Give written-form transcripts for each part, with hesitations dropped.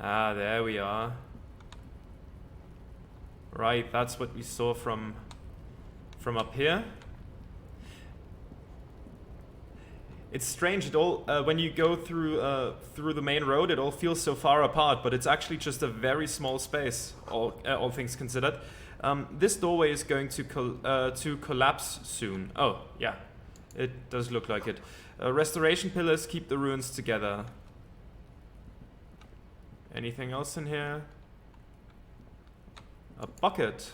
Ah, there we are. Right, that's what we saw from up here. It's strange. It all when you go through the main road, it all feels so far apart, but it's actually just a very small space. All things considered, this doorway is going to collapse soon. Oh yeah, it does look like it. Restoration pillars keep the ruins together. Anything else in here? A bucket.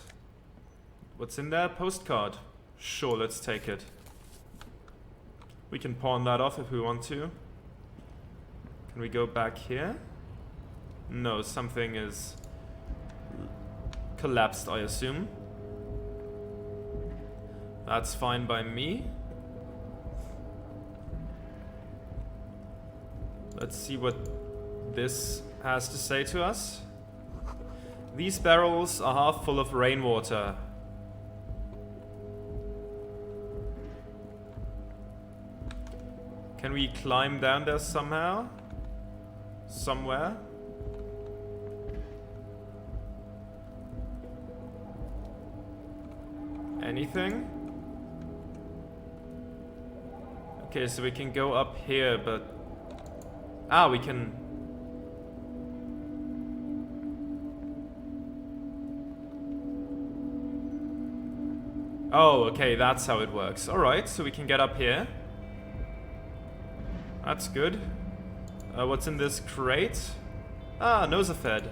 What's in there? Postcard. Sure, let's take it. We can pawn that off if we want to. Can we go back here? No, something is collapsed, I assume. That's fine by me. Let's see what this has to say to us. These barrels are half full of rainwater. Can we climb down there somehow? Somewhere? Anything? Okay, so we can go up here, but... Ah, we can... Oh, okay, that's how it works. Alright, so we can get up here. That's good. What's in this crate? Ah, Nosafed.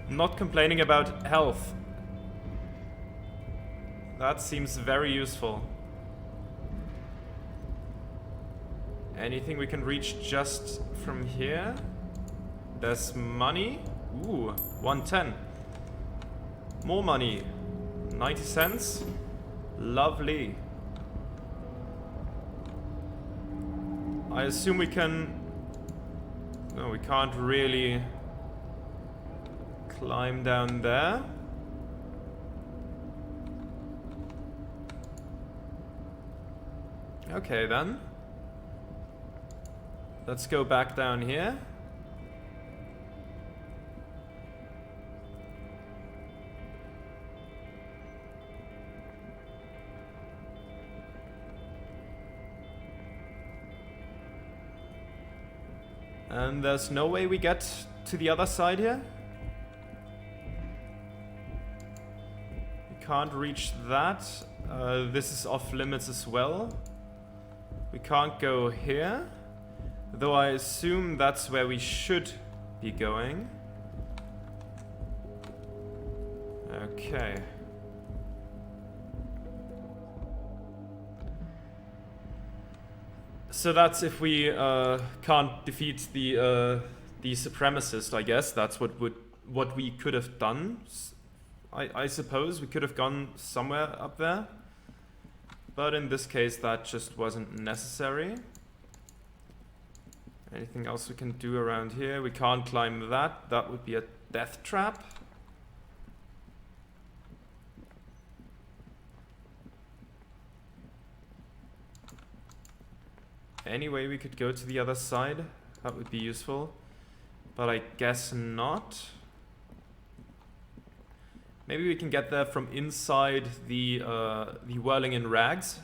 Not complaining about health. That seems very useful. Anything we can reach just from here? There's money. Ooh, 110. More money. 90 cents. Lovely. I assume we can... No, we can't really climb down there. Okay then. Let's go back down here. And there's no way we get to the other side here? We can't reach that. This is off limits as well. We can't go here. Though I assume that's where we should be going. Okay. So that's if we can't defeat the supremacist, I guess. That's what we could have done. I suppose we could have gone somewhere up there. But in this case, that just wasn't necessary. Anything else we can do around here? We can't climb that. That would be a death trap. Any way we could go to the other side? That would be useful. But I guess not. Maybe we can get there from inside the Whirling in Rags.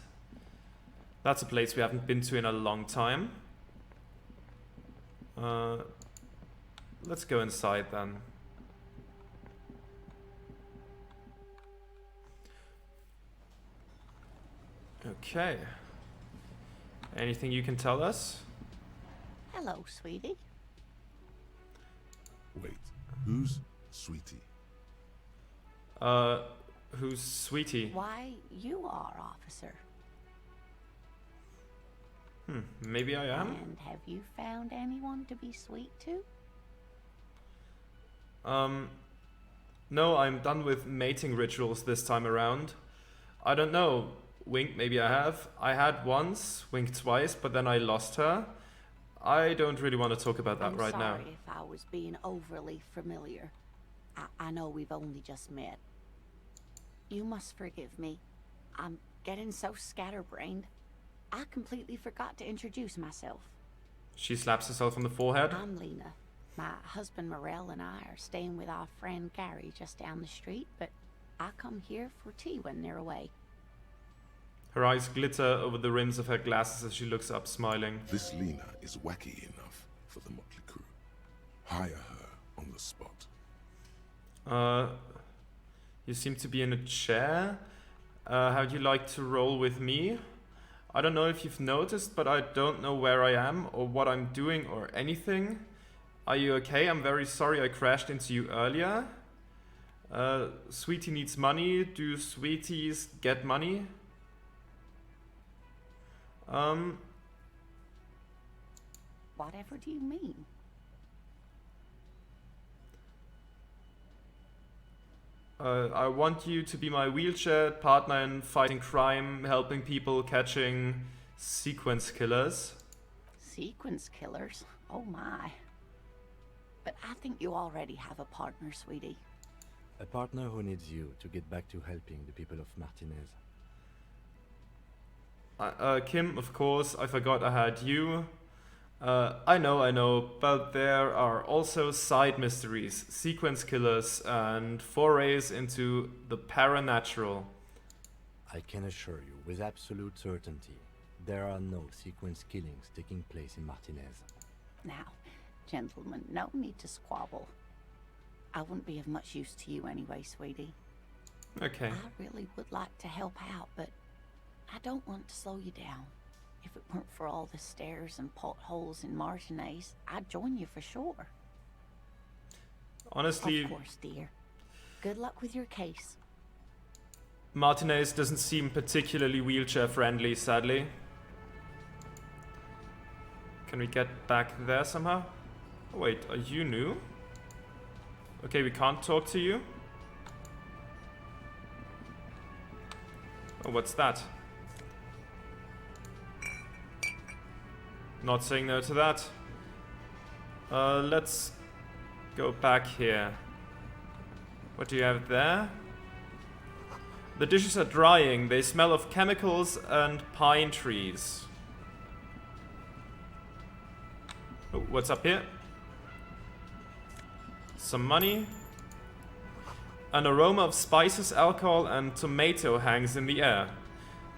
That's a place we haven't been to in a long time. Let's go inside then. Okay. Anything you can tell us? Hello, sweetie. Wait, who's Sweetie? Who's Sweetie? Why, you are, officer. Maybe I am? And have you found anyone to be sweet to? No, I'm done with mating rituals this time around. I don't know. Wink, maybe I have. I had once, Wink twice, but then I lost her. I don't really want to talk about that right now. I'm sorry if I was being overly familiar. I know we've only just met. You must forgive me. I'm getting so scatterbrained. I completely forgot to introduce myself. She slaps herself on the forehead. I'm Lena. My husband Morel and I are staying with our friend Gary just down the street, but I come here for tea when they're away. Her eyes glitter over the rims of her glasses as she looks up, smiling. This Lena is wacky enough for the motley crew. Hire her on the spot. You seem to be in a chair. How'd you like to roll with me? I don't know if you've noticed, but I don't know where I am or what I'm doing or anything. Are you okay? I'm very sorry I crashed into you earlier. Sweetie needs money. Do sweeties get money? Whatever do you mean? I want you to be my wheelchair partner in fighting crime, helping people, catching sequence killers. Sequence killers? Oh my. But I think you already have a partner, sweetie. A partner who needs you to get back to helping the people of Martinez. Kim, of course, I forgot I had you. I know, but there are also side mysteries, sequence killers, and forays into the paranatural. I can assure you with absolute certainty, there are no sequence killings taking place in Martinez. Now, gentlemen, no need to squabble. I wouldn't be of much use to you anyway, sweetie. Okay. I really would like to help out, but I don't want to slow you down. If it weren't for all the stairs and potholes in Martinez, I'd join you for sure. Honestly, Of course, dear. Good luck with your case. Martinez doesn't seem particularly wheelchair friendly, sadly. Can we get back there somehow? Oh, wait, are you new? Okay, we can't talk to you. Oh, what's that? Not saying no to that. Let's go back here. What do you have there? The dishes are drying. They smell of chemicals and pine trees. Oh, what's up here? Some money. An aroma of spices, alcohol, and tomato hangs in the air.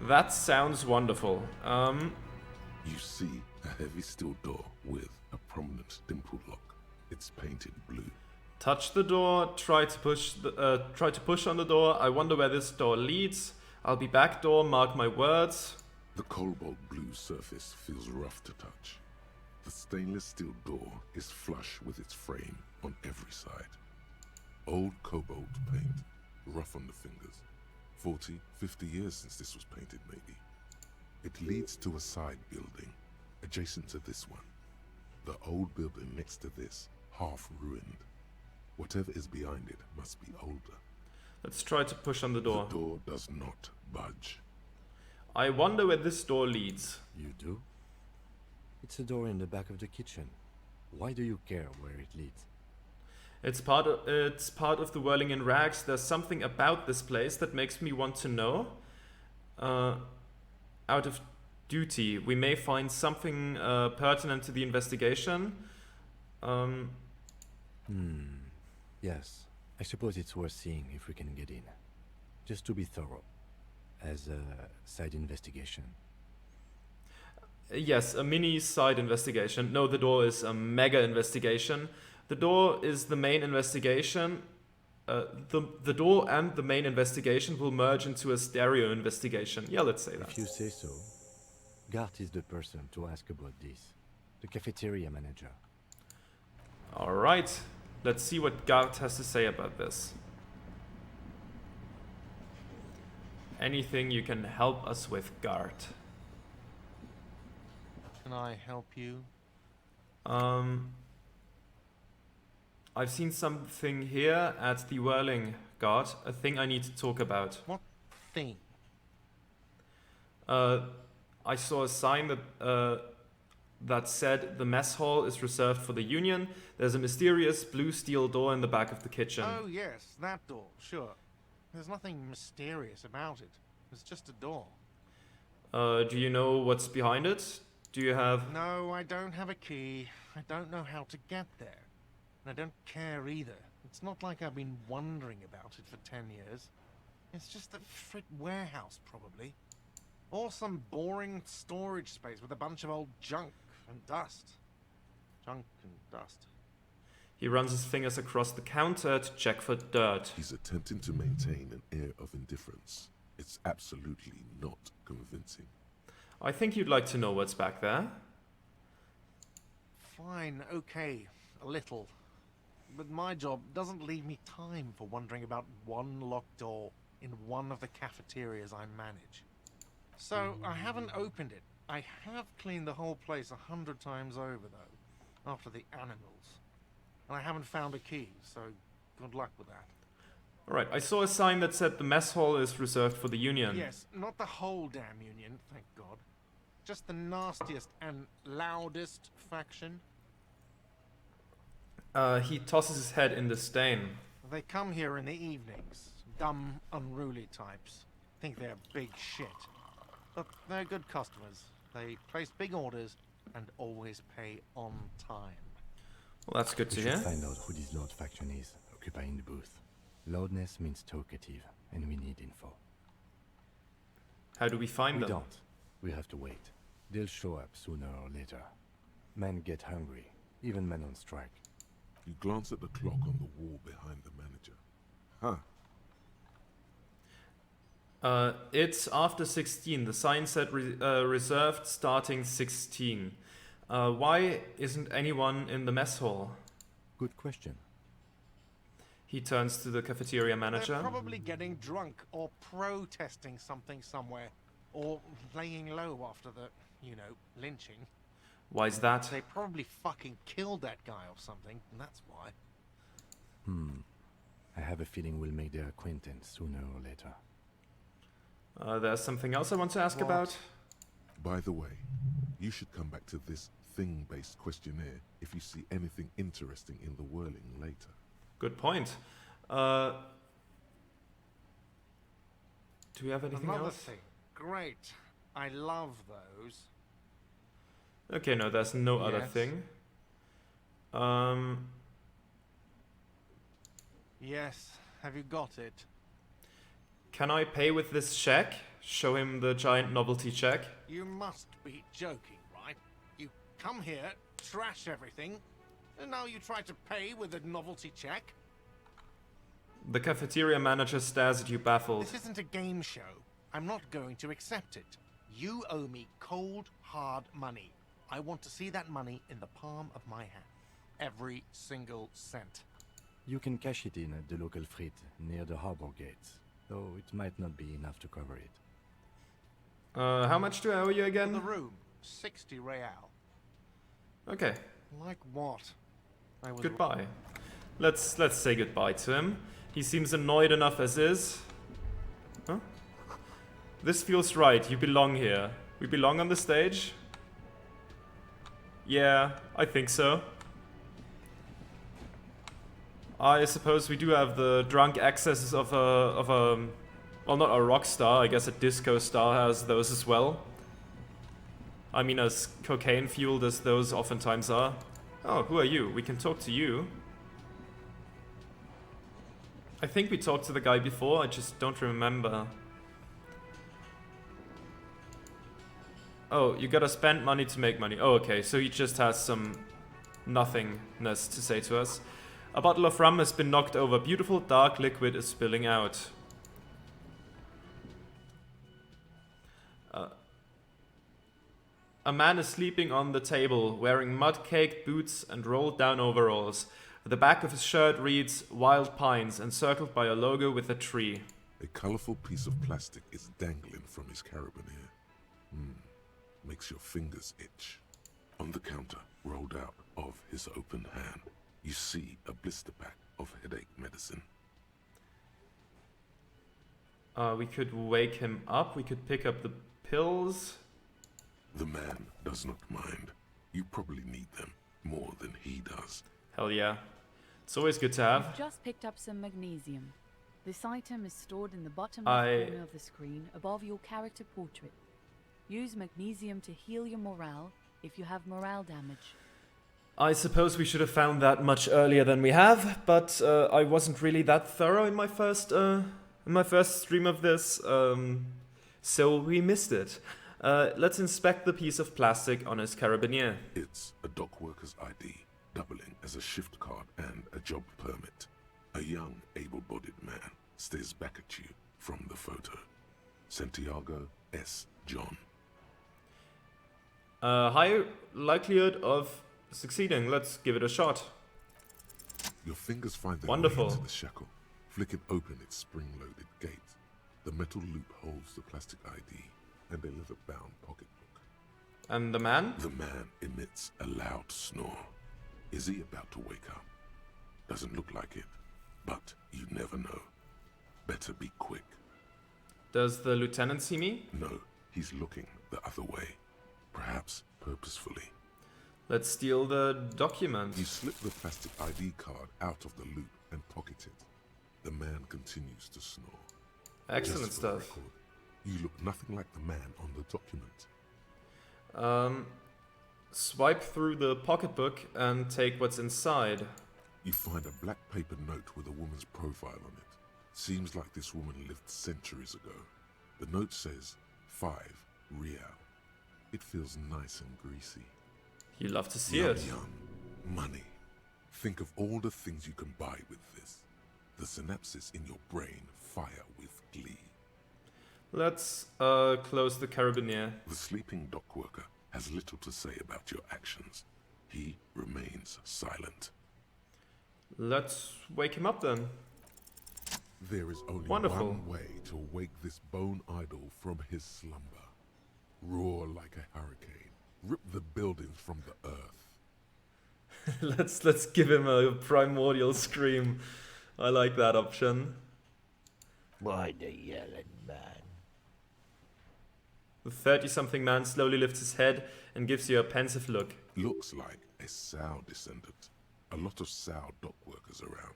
That sounds wonderful. You see a heavy steel door with a prominent dimpled lock. It's painted blue. Touch the door. Try to push on the door. I wonder where this door leads. I'll be back door. Mark my words. The cobalt blue surface feels rough to touch. The stainless steel door is flush with its frame on every side. Old cobalt paint, rough on the fingers. 40, 50 years since this was painted, maybe. It leads to a side building, adjacent to this one. The old building next to this, half ruined. Whatever is behind it must be older. Let's try to push on the door. The door does not budge. I wonder where this door leads. You do? It's a door in the back of the kitchen. Why do you care where it leads? It's part of the whirling in rags. There's something about this place that makes me want to know. Out of duty, we may find something pertinent to the investigation. Yes, I suppose it's worth seeing if we can get in. Just to be thorough. As a side investigation. Yes, a mini side investigation. No, the door is a mega investigation. The door is the main investigation. The door and the main investigation will merge into a stereo investigation. Yeah, let's say that. If you say so. Gart is the person to ask about this. The cafeteria manager. Alright, let's see what Gart has to say about this. Anything you can help us with, Gart? Can I help you? I've seen something here at the Whirling, Gart. A thing I need to talk about. What thing? I saw a sign that said the mess hall is reserved for the Union. There's a mysterious blue steel door in the back of the kitchen. Oh, yes, that door, sure. There's nothing mysterious about it. It's just a door. Do you know what's behind it? Do you have... No, I don't have a key. I don't know how to get there. And I don't care either. It's not like I've been wondering about it for 10 years. It's just a frit warehouse, probably. Or some boring storage space with a bunch of old junk and dust. Junk and dust. He runs his fingers across the counter to check for dirt. He's attempting to maintain an air of indifference. It's absolutely not convincing. I think you'd like to know what's back there. Fine, okay, a little. But my job doesn't leave me time for wondering about one locked door in one of the cafeterias I manage. So I haven't opened it. I have cleaned the whole place 100 times over, though, after the animals. And I haven't found a key, so good luck with that. Alright, I saw a sign that said the mess hall is reserved for the Union. Yes, not the whole damn Union, thank God. Just the nastiest and loudest faction. He tosses his head in disdain. They come here in the evenings. Dumb, unruly types. Think they're big shit. But they're good customers. They place big orders and always pay on time. Well, that's good We to should hear. find out who this Lord faction is, occupying the booth. Loudness means talkative, and we need info. How do we find We them? don't. We have to wait. They'll show up sooner or later. Men get hungry, even men on strike. You glance at the clock on the wall behind the manager. Huh. It's after 16. The sign said reserved starting 16. Why isn't anyone in the mess hall? Good question. He turns to the cafeteria manager. They're probably getting drunk or protesting something somewhere. Or laying low after the, lynching. Why is that? They probably fucking killed that guy or something, and that's why. I have a feeling we'll make their acquaintance sooner or later. There's something else I want to ask What? about. By the way, you should come back to this thing-based questionnaire if you see anything interesting in the whirling later. Good point. Do we have anything Another else? thing. Great. I love those. Okay, no, there's no other Yes. thing. Yes. Have you got it? Can I pay with this check? Show him the giant novelty check. You must be joking, right? You come here, trash everything, and now you try to pay with a novelty check? The cafeteria manager stares at you baffled. This isn't a game show. I'm not going to accept it. You owe me cold, hard money. I want to see that money in the palm of my hand. Every single cent. You can cash it in at the local frit near the harbor gates, though it might not be enough to cover it. How much do I owe you The again? room, 60 real. Okay, Like what? I was goodbye. Let's say goodbye to him. He seems annoyed enough as is. Huh? This feels right. You belong here. We belong on the stage? Yeah, I think so. I suppose we do have the drunk excesses of a well, not a rock star. I guess a disco star has those as well. I mean, as cocaine fueled as those oftentimes are. Oh, who are you? We can talk to you. I think we talked to the guy before, I just don't remember. Oh, you gotta spend money to make money. Oh, okay, so he just has some nothingness to say to us. A bottle of rum has been knocked over. Beautiful dark liquid is spilling out. A man is sleeping on the table, wearing mud-caked boots and rolled-down overalls. The back of his shirt reads Wild Pines, encircled by a logo with a tree. A colorful piece of plastic is dangling from his carabiner. Makes your fingers itch. On the counter, rolled out of his open hand, you see a blister pack of headache medicine. We could wake him up. We could pick up the pills. The man does not mind. You probably need them more than he does. Hell yeah. It's always good to have. You've just picked up some magnesium. This item is stored in the bottom left corner of the screen above your character portrait. Use magnesium to heal your morale if you have morale damage. I suppose we should have found that much earlier than we have, but I wasn't really that thorough in my first stream of this, so we missed it. Let's inspect the piece of plastic on his carabinier. It's a dock worker's ID, doubling as a shift card and a job permit. A young, able-bodied man stares back at you from the photo. Santiago S. John. High likelihood of succeeding. Let's give it a shot. Your fingers find their Wonderful. way into the shackle. Flick it open its spring-loaded gate. The metal loop holds the plastic ID and a leather-bound pocketbook. And the man? The man emits a loud snore. Is he about to wake up? Doesn't look like it, but you never know. Better be quick. Does the lieutenant see me? No, he's looking the other way. Perhaps purposefully. Let's steal the document. You slip the plastic ID card out of the loop and pocket it. The man continues to snore. Excellent Just for the stuff. record, you look nothing like the man on the document. Swipe through the pocketbook and take what's inside. You find a black paper note with a woman's profile on it. Seems like this woman lived centuries ago. The note says 5 real. It feels nice and greasy. You love to see Yum, it. yum. Money. Think of all the things you can buy with this. The synapses in your brain fire with glee. Let's close the carabinier. The sleeping dock worker has little to say about your actions. He remains silent. Let's wake him up then. There is only Wonderful. one way to wake this bone idol from his slumber. Roar like a hurricane. Rip the buildings from the earth. let's give him a primordial scream. I like that option. Why the yelling man? The 30-something man slowly lifts his head and gives you a pensive look. Looks like a Sow descendant. A lot of Sow dock workers around.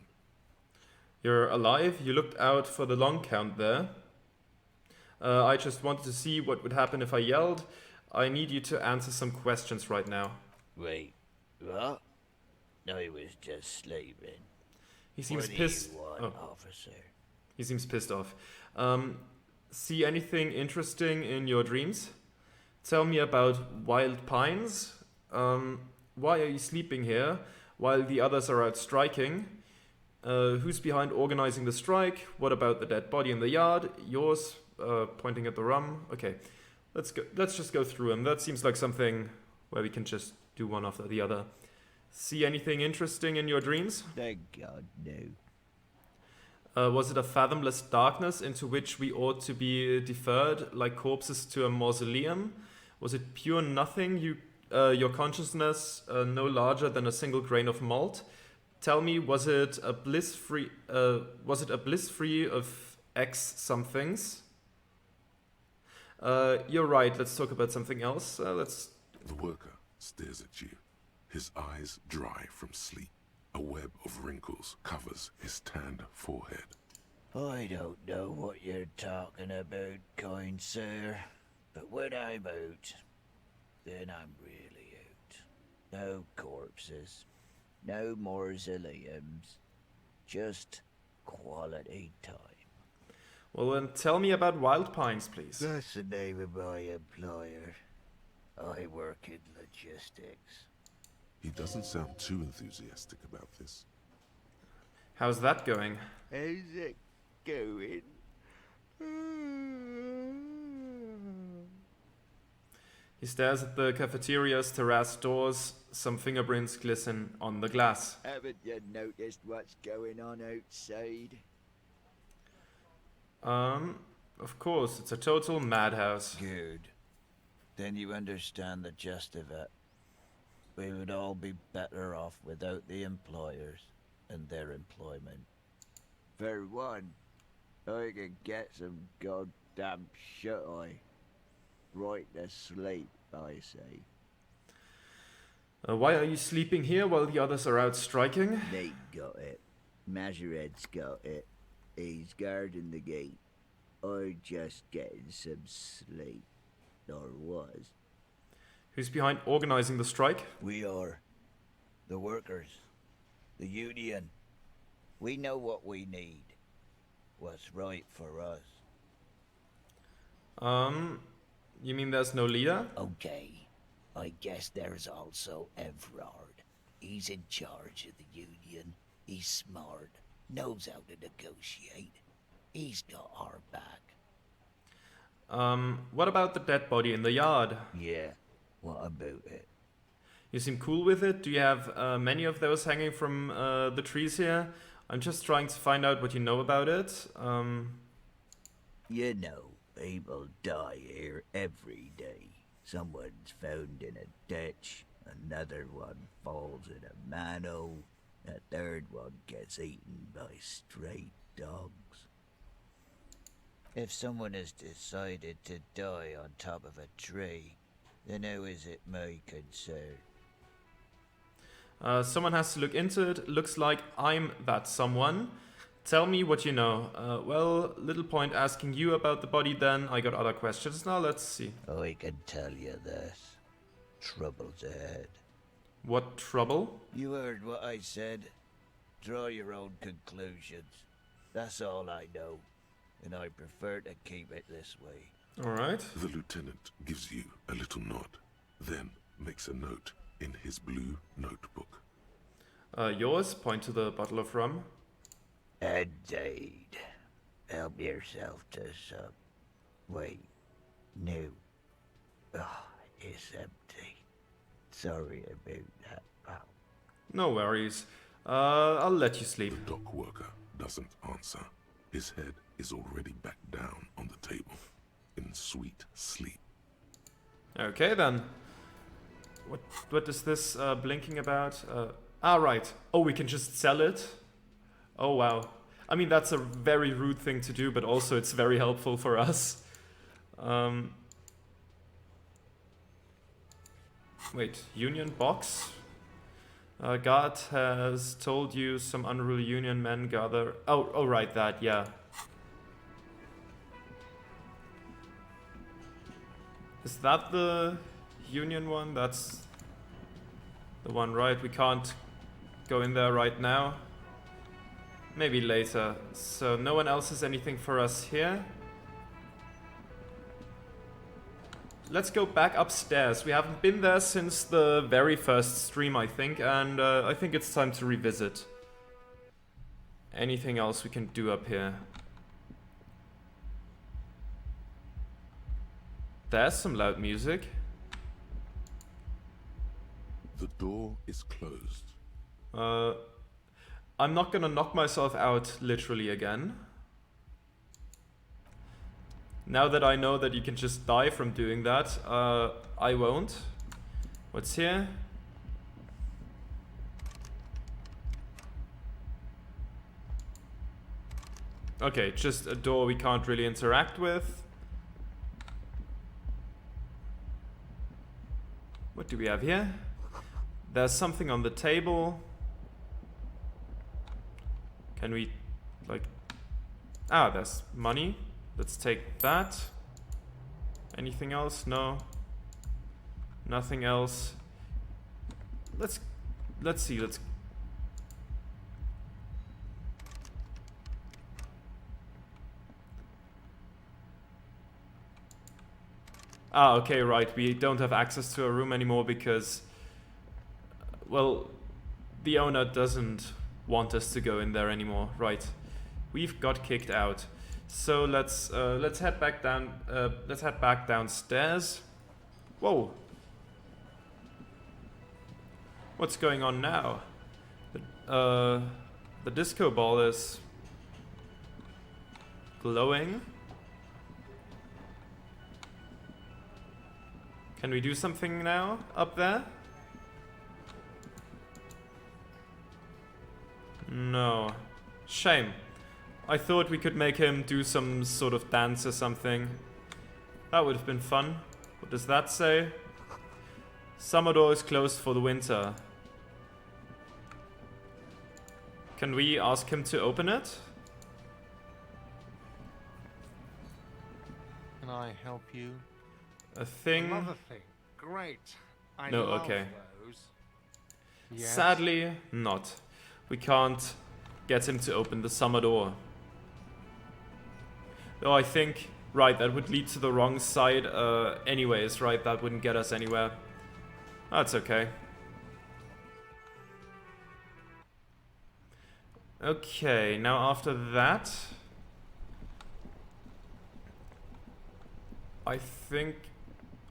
You're alive? You looked out for the long count there. I just wanted to see what would happen if I yelled. I need you to answer some questions right now. Wait, what? I was just sleeping. He seems What pissed. do you want, Oh, officer? he seems pissed off. See anything interesting in your dreams? Tell me about Wild Pines. Why are you sleeping here while the others are out striking? Who's behind organizing the strike? What about the dead body in the yard? Yours, pointing at the rum. Okay, let's just go through them. That seems like something where we can just do one after the other. See anything interesting in your dreams? Thank God, no. Was it a fathomless darkness into which we ought to be deferred, like corpses to a mausoleum? Was it pure nothing? Your consciousness no larger than a single grain of malt? Tell me, was it a bliss free of X somethings? You're right. Let's talk about something else. The worker stares at you. His eyes dry from sleep. A web of wrinkles covers his tanned forehead. I don't know what you're talking about, kind sir. But when I'm out, then I'm really out. No corpses. No mausoleums. Just quality time. Well, then tell me about Wild Pines, please. That's the name of my employer. I work in logistics. He doesn't sound too enthusiastic about this. How's that going? How's it going? He stares at the cafeteria's terrace doors. Some fingerprints glisten on the glass. Haven't you noticed what's going on outside? Of course, it's a total madhouse. Good. Then you understand the gist of it. We would all be better off without the employers and their employment. For one, I can get some goddamn shut-eye. Right to sleep, I say. Why are you sleeping here while the others are out striking? Nate got it. Majoret's got it. He's guarding the gate. I'm just getting some sleep. Or was. Who's behind organizing the strike? We are. The workers. The union. We know what we need. What's right for us. You mean there's no leader? Okay. I guess there's also Everard. He's in charge of the union. He's smart. Knows how to negotiate. He's got our back. What about the dead body in the yard? Yeah. What about it? You seem cool with it. Do you have many of those hanging from the trees here? I'm just trying to find out what you know about it. You know, people die here every day. Someone's found in a ditch, another one falls in a manhole, a third one gets eaten by stray dogs. If someone has decided to die on top of a tree, then how is it my concern? Someone has to look into it. Looks like I'm that someone. Tell me what you know. Well, little point asking you about the body then. I got other questions. Now let's see. I can tell you this. Trouble's ahead. What trouble? You heard what I said. Draw your own conclusions. That's all I know, and I prefer to keep it this way. Alright. The lieutenant gives you a little nod, then makes a note in his blue notebook. Yours? Point to the bottle of rum. Indeed. Help yourself to some. Wait. No. Oh, it's empty. Sorry about that, pal. No worries. I'll let you sleep. The dock worker doesn't answer. His head is already back down on the table, in sweet sleep. Okay then. What is this blinking about? Right. Oh, we can just sell it? Oh wow. I mean, that's a very rude thing to do, but also it's very helpful for us. Wait, Union box? God has told you some unruly Union men gather... Oh, right, that, yeah. Is that the Union one? That's the one, right? We can't go in there right now. Maybe later. So no one else has anything for us here. Let's go back upstairs. We haven't been there since the very first stream, I think, and I think it's time to revisit. Anything else we can do up here? There's some loud music. The door is closed. I'm not gonna knock myself out literally again. Now that I know that you can just die from doing that, I won't. What's here? Okay, just a door we can't really interact with. What do we have here? There's something on the table. Can we, like... there's money. Let's take that. Anything else? No. Nothing else. Let's see. Okay, right. We don't have access to a room anymore because, well, the owner doesn't want us to go in there anymore. Right. We've got kicked out. So let's head back down. Let's head back downstairs. Whoa! What's going on now? The disco ball is glowing. Can we do something now up there? No. Shame. I thought we could make him do some sort of dance or something. That would have been fun. What does that say? Summer door is closed for the winter. Can we ask him to open it? Can I help you? A thing? Another thing. Great. I No, love okay. those. Yes. Sadly, not. We can't get him to open the summer door. Though I think, right, that would lead to the wrong side anyways, right? That wouldn't get us anywhere. That's okay. Okay, now after that, I think...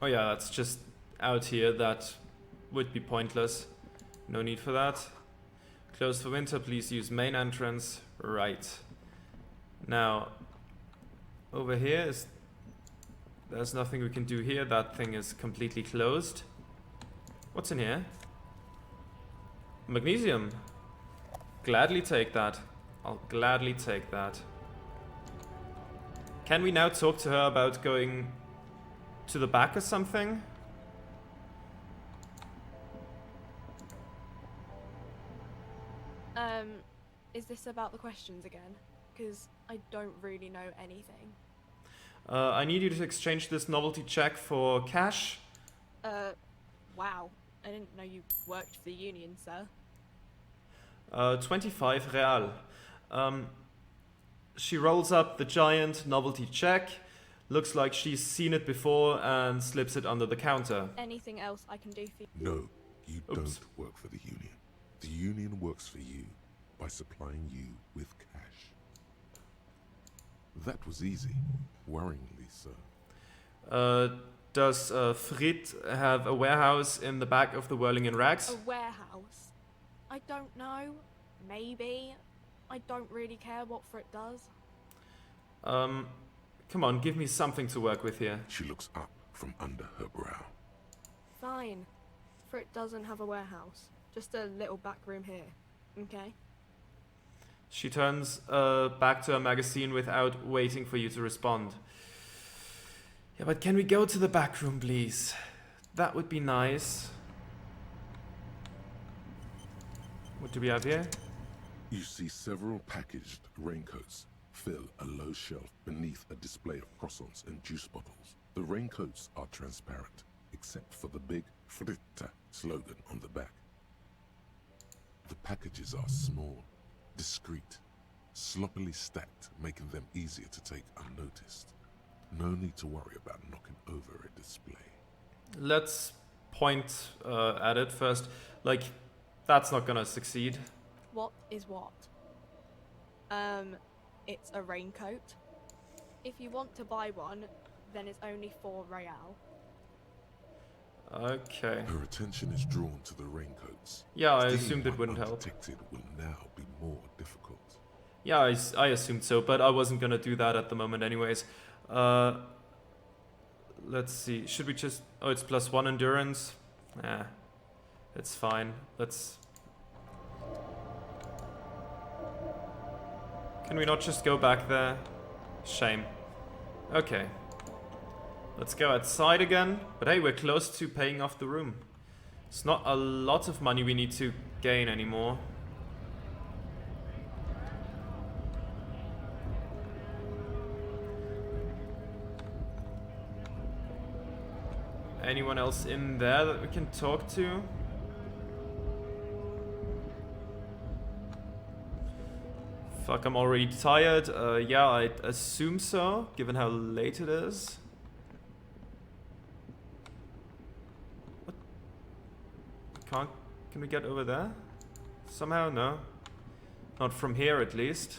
Oh yeah, that's just out here. That would be pointless. No need for that. Closed for winter, please use main entrance. Right. Now, over here is... There's nothing we can do here. That thing is completely closed. What's in here? Magnesium. Gladly take that. I'll gladly take that. Can we now talk to her about going to the back or something? Is this about the questions again? Because I don't really know anything. I need you to exchange this novelty check for cash. Wow. I didn't know you worked for the Union, sir. 25 real. She rolls up the giant novelty check. Looks like she's seen it before and slips it under the counter. Anything else I can do for you? No, you Oops. don't work for the Union. The Union works for you by supplying you with cash. That was easy. Worryingly so. Does Frit have a warehouse in the back of the Whirling in Rags? A warehouse? I don't know. Maybe. I don't really care what Frit does. Come on, give me something to work with here. She looks up from under her brow. Fine. Frit doesn't have a warehouse. Just a little back room here. Okay? She turns back to her magazine without waiting for you to respond. Yeah, but can we go to the back room, please? That would be nice. What do we have here? You see several packaged raincoats fill a low shelf beneath a display of croissants and juice bottles. The raincoats are transparent, except for the big Fritta slogan on the back. The packages are small, discreet, sloppily stacked, making them easier to take unnoticed. No need to worry about knocking over a display. Let's point at it first. Like, that's not gonna succeed. What is what? It's a raincoat. If you want to buy one, then it's only 4 real. Okay. Her attention is drawn to the raincoats. Yeah, I Stealing assumed it one wouldn't help. undetected will now be more difficult. Yeah, I assumed so, but I wasn't gonna do that at the moment anyways. Let's see. Should we just... Oh, it's +1 endurance. Nah, it's fine. Let's... Can we not just go back there? Shame. Okay. Let's go outside again. But hey, we're close to paying off the room. It's not a lot of money we need to gain anymore. Anyone else in there that we can talk to? Fuck, I'm already tired. Yeah, I assume so, given how late it is. What? Can we get over there? Somehow? No. Not from here, at least.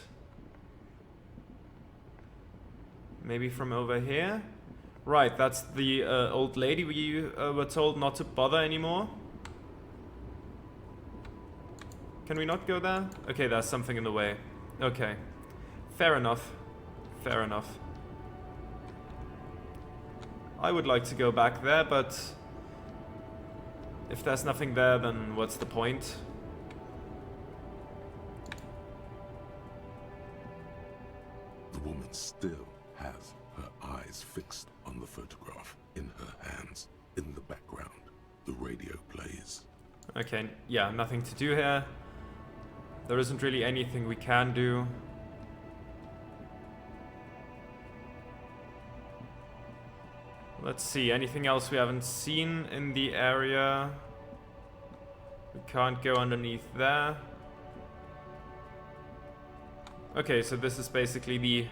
Maybe from over here? Right, that's the old lady we were told not to bother anymore. Can we not go there? Okay, there's something in the way. Okay. Fair enough. Fair enough. I would like to go back there, but if there's nothing there, then what's the point? The woman still has her eyes fixed on the photograph in her hands. In the background, the radio plays. Okay, yeah, nothing to do here. There isn't really anything we can do. Let's see, anything else we haven't seen in the area? We can't go underneath there. Okay, so this is basically the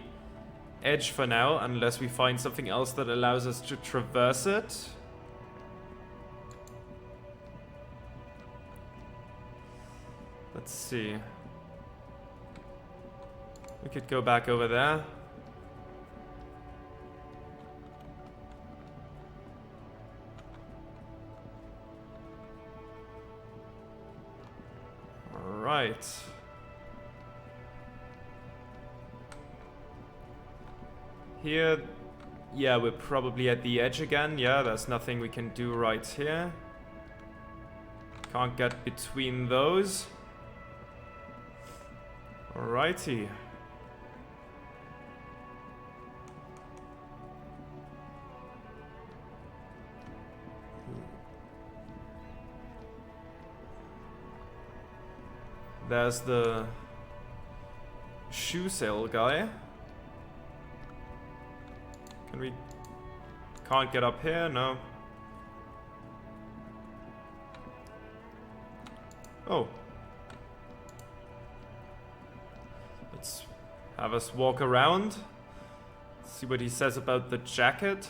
edge for now, unless we find something else that allows us to traverse it. Let's see. We could go back over there. All right. Here, yeah, we're probably at the edge again. Yeah, there's nothing we can do right here. Can't get between those. Alrighty. There's the shoe sale guy. Can we... Can't get up here? No. Oh. Let's have us walk around. See what he says about the jacket.